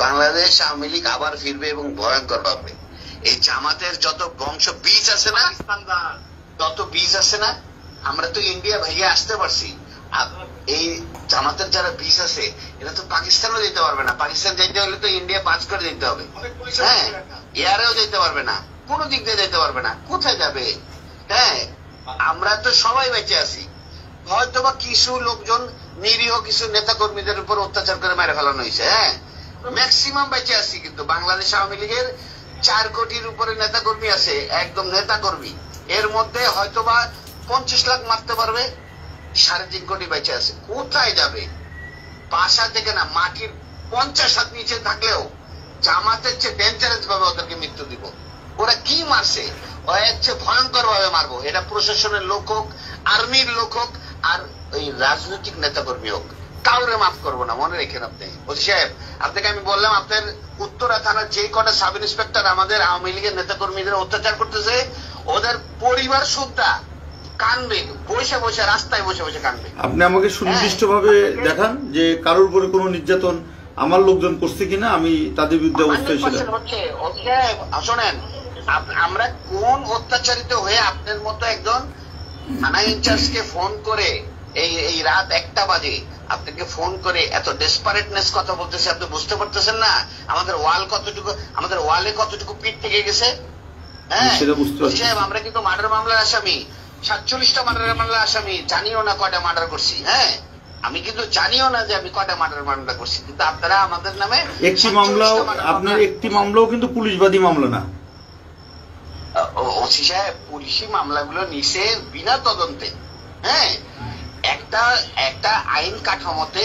বাংলাদেশ আওয়ামী লীগ আবার ফিরবে এবং ভয়ঙ্কর ভাবে। এই জামাতের যত বংশ বীজ আছে না, তত বীজ আছে না, আমরা তো ইন্ডিয়া ভাইয়া আসতে পারছি। এই জামাতের যারা বীজ আছে এরা তো পাকিস্তানও যেতে পারবে না। পাকিস্তান যেতে হলে তো ইন্ডিয়া পাস করে যেতে হবে। হ্যাঁ, এয়ারেও যেতে পারবে না, কোনো দিক দিয়ে যেতে পারবে না। কোথায় যাবে? হ্যাঁ, আমরা তো সবাই বেঁচে আছি। হয়তো বা কিছু লোকজন নিরীহ কিছু নেতা কর্মীদের উপর অত্যাচার করে মেরে ফেলানো হয়েছে। হ্যাঁ, ম্যাক্সিমাম বেঁচে আছি। কিন্তু বাংলাদেশ আওয়ামী লীগের 4 কোটির উপরে নেতা কর্মী আছে, একদম নেতা কর্মী। এর মধ্যে হয়তো বা 50 লাখ মারতে পারবে, 3.5 কোটি বেঁচে আছে। কোথায় যাবে? বাসা থেকে না, মাটির 50 হাত নিচে থাকলেও জামাতের চেয়ে ডেঞ্জারাস ভাবে ওদেরকে মৃত্যু দিব। ওরা কি মারছে? ওরা হচ্ছে ভয়ঙ্কর ভাবে মারবো। এটা প্রশাসনের লোক হোক, আর্মির লোক হোক, আর ওই রাজনৈতিক নেতা কর্মী হোক, কাউরে মাফ করবো না। মনে রেখেন আপনি ওসি সাহেব। আপনাকে আমি বললাম, আপনার উত্তরা থানার যে কটা সাব ইন্সপেক্টর আমাদের আওয়ামী লীগের নেতা কর্মীদের অত্যাচার করতেছে, ওদের পরিবার সুদ্ধা কানবে, বসে বসে রাস্তায় বসে বসে কানবে। আপনি আমাকে সুনির্দিষ্ট ভাবে দেখান যে কারোর উপরে কোনো নির্যাতন আমার লোকজন করছে কিনা, আমি তাদের বিরুদ্ধে অবস্থায় ছিলাম। শোনেন, আমরা কোন অত্যাচারিত হয়ে আপনার মতো একজন থানা ইনচার্জকে ফোন করে এই রাত 1টা বাজে আপনাকে ফোন করে এত ডেসপারেটনেস কথা বলতেছে, আপনি বুঝতে পারতেছেন না আমাদের ওয়ালে কতটুকু পিঠ থেকে গেছে? হ্যাঁ, আমরা কিন্তু মার্ডার মামলার আসামি, 47টা মার্ডার মামলার আসামি। জানিও না কয়টা মার্ডার করছি। হ্যাঁ, আমি কিন্তু জানিও না যে আমি কয়টা মার্ডার মামলা করছি। কিন্তু আপনারা আমাদের নামে একটি মামলাও, আপনার একটি মামলাও কিন্তু পুলিশবাদী মামলা না। ওসি সাহেব, পুলিশি মামলাগুলো নিছে বিনা তদন্তে। হ্যাঁ, একটা আইন কাঠামোতে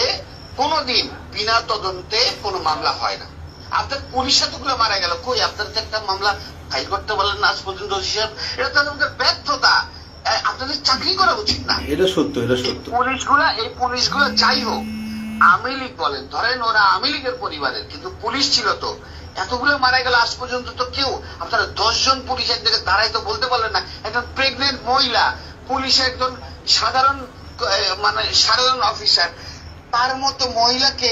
কোনোদিন বিনা তদন্তে কোনো মামলা হয় না। আপনার পুলিশ এতগুলো মারা গেল, কই আপনার তো একটা মামলা ফাইল করতে বলেন না আজ পর্যন্ত? ওসি সাহেব, এটা তো আমাদের ব্যর্থতা। আপনাদের চাকরি করা উচিত না। এটা সত্য, এটা সত্য। এই পুলিশগুলো যাই হোক, আওয়ামী লীগ বলেন, ধরেন ওরা আওয়ামী লীগের পরিবারের, কিন্তু পুলিশ ছিল তো। এতগুলো মারা গেল, আজ পর্যন্ত তো কেউ, আপনারা 10 জন পুলিশের দিকে দাঁড়াই তো বলতে পারলেন না একজন প্রেগনেন্ট মহিলা পুলিশ, একজন সাধারণ অফিসার, তার মতো মহিলাকে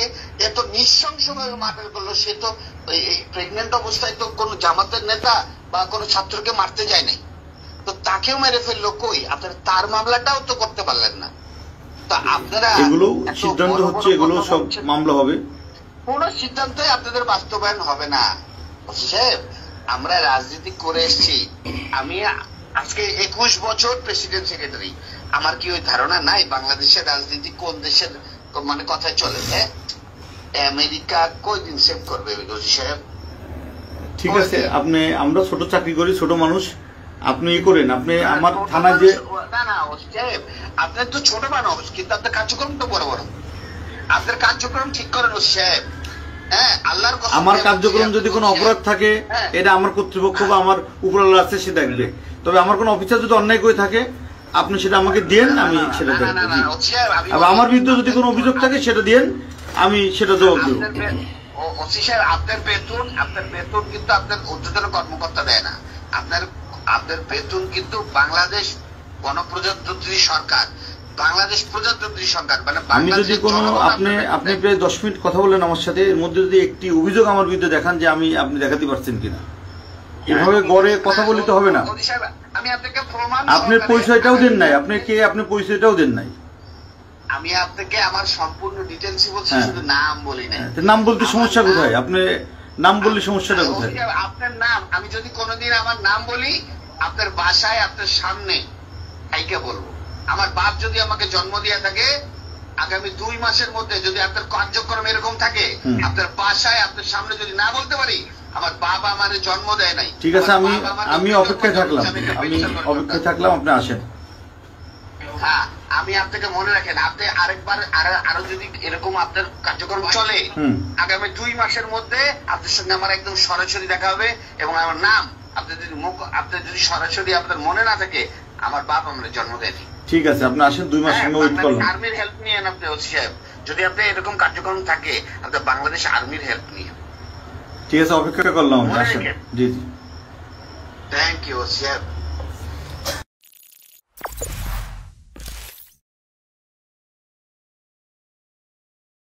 এত নৃশংস ভাবে মার্ডার করলো। সে তো এই প্রেগনেন্ট অবস্থায় তো কোন জামাতের নেতা বা কোন ছাত্রকে মারতে যায় নাই, তো তাকেও মেরে ফেললো। কই আপনারা তার মামলাটাও তো করতে পারলেন না। তা আপনারা এগুলো সিদ্ধান্ত হচ্ছে, এগুলো সব মামলা হবে, কোন সিদ্ধান্তই আপনাদের বাস্তবায়ন হবে না। সাহেব, আমরা রাজনীতি করে এসেছি। আমি আজকে 21 বছর প্রেসিডেন্ট সেক্রেটারি। আমার কি ওই ধারণা নাই বাংলাদেশের রাজনীতি কোন দেশের কথায় চলে? হ্যাঁ, আমেরিকা কয়দিন সেভ করবে সাহেব? ঠিক আছে, আপনি, আমরা ছোট চাকরি করি, ছোট মানুষ, আপনি করেন। আপনি আমার থানা যে না সাহেব, আপনার তো ছোট মানুষ, কিন্তু আপনার কার্যক্রম তো বড় বড়। আপনার কার্যক্রম ঠিক করেন সাহেব। হ্যাঁ, আল্লাহর কসম, আমার কার্যক্রম যদি কোনো অপরাধ থাকে, এটা আমার কর্তৃপক্ষ বা আমার উপরওয়ালা আছে সে দেখবে। তবে আমার কোনো অফিসার যদি অন্যায় করে থাকে, আপনি সেটা আমাকে দেন, আমি সেটা দেখব। আমার বিরুদ্ধে যদি কোনো অভিযোগ থাকে সেটা দেন, আমি সেটা জবাব দেব। আপনার বেতন কিন্তু আপনার ঊর্ধ্বতন কর্মকর্তা দেয় না। আপনার বেতন কিন্তু বাংলাদেশ গণপ্রজাতন্ত্রী সরকার, বাংলাদেশ প্রজাতন্ত্রী সরকার, মানে আমি যদি কোনো, আপনি প্রায় 10 মিনিট কথা বললেন আমার সাথে, এর মধ্যে যদি একটি অভিযোগ আমার বিরুদ্ধে দেখান যে আপনি দেখাতে পারছেন কিনা, এভাবে গড়ে কথা বলতে হবে না। আমি আপনাকে প্রমাণ, আপনার পরিচয়টাও দেন নাই, আপনি কে, আপনার পরিচয়টাও দেন নাই। আমি আপনাকে আমার সম্পূর্ণ ডিটেইলস বলছি, শুধু নাম বলি না। নাম বলতে সমস্যা কোথায়? আপনি নাম বললে সমস্যাটা কোথায়? আপনার নাম, আমি যদি কোনোদিন আমার নাম বলি, আপনার বাসায় আপনার সামনে কাইকে বলবো। আমার বাপ যদি আমাকে জন্ম দিয়ে থাকে, আগামী 2 মাসের মধ্যে যদি আপনার কার্যক্রম এরকম থাকে, আপনার বাসায় আপনার সামনে যদি না বলতে পারি, আমার বাবা আমার জন্ম দেয় নাই। ঠিক আছে, আমি অপেক্ষায় থাকলাম, আপনি আসেন। হ্যাঁ, আমি আপনাকে মনে রাখেন, আপনি আরেকবার আরো যদি এরকম আপনার কার্যক্রম চলে, আগামী 2 মাসের মধ্যে আপনার সঙ্গে আমার একদম সরাসরি দেখা হবে। এবং আমার নাম আপনার যদি সরাসরি আপনার মনে না থাকে, আমার বাপ আমার জন্ম দেয়নি। ঠিক আছে, আপনি আসেন, 2 মাস সময় ওয়েট করলাম। আর্মির হেল্প নিয়েন আপনি ওসি সাহেব, যদি আপনি এরকম কার্যক্রম থাকে, আপনার বাংলাদেশ আর্মির হেল্প নিয়েন। ঠিক আছে, অপেক্ষা করলাম, আসেন। জি জি, থ্যাংক ইউ ওসি সাহেব।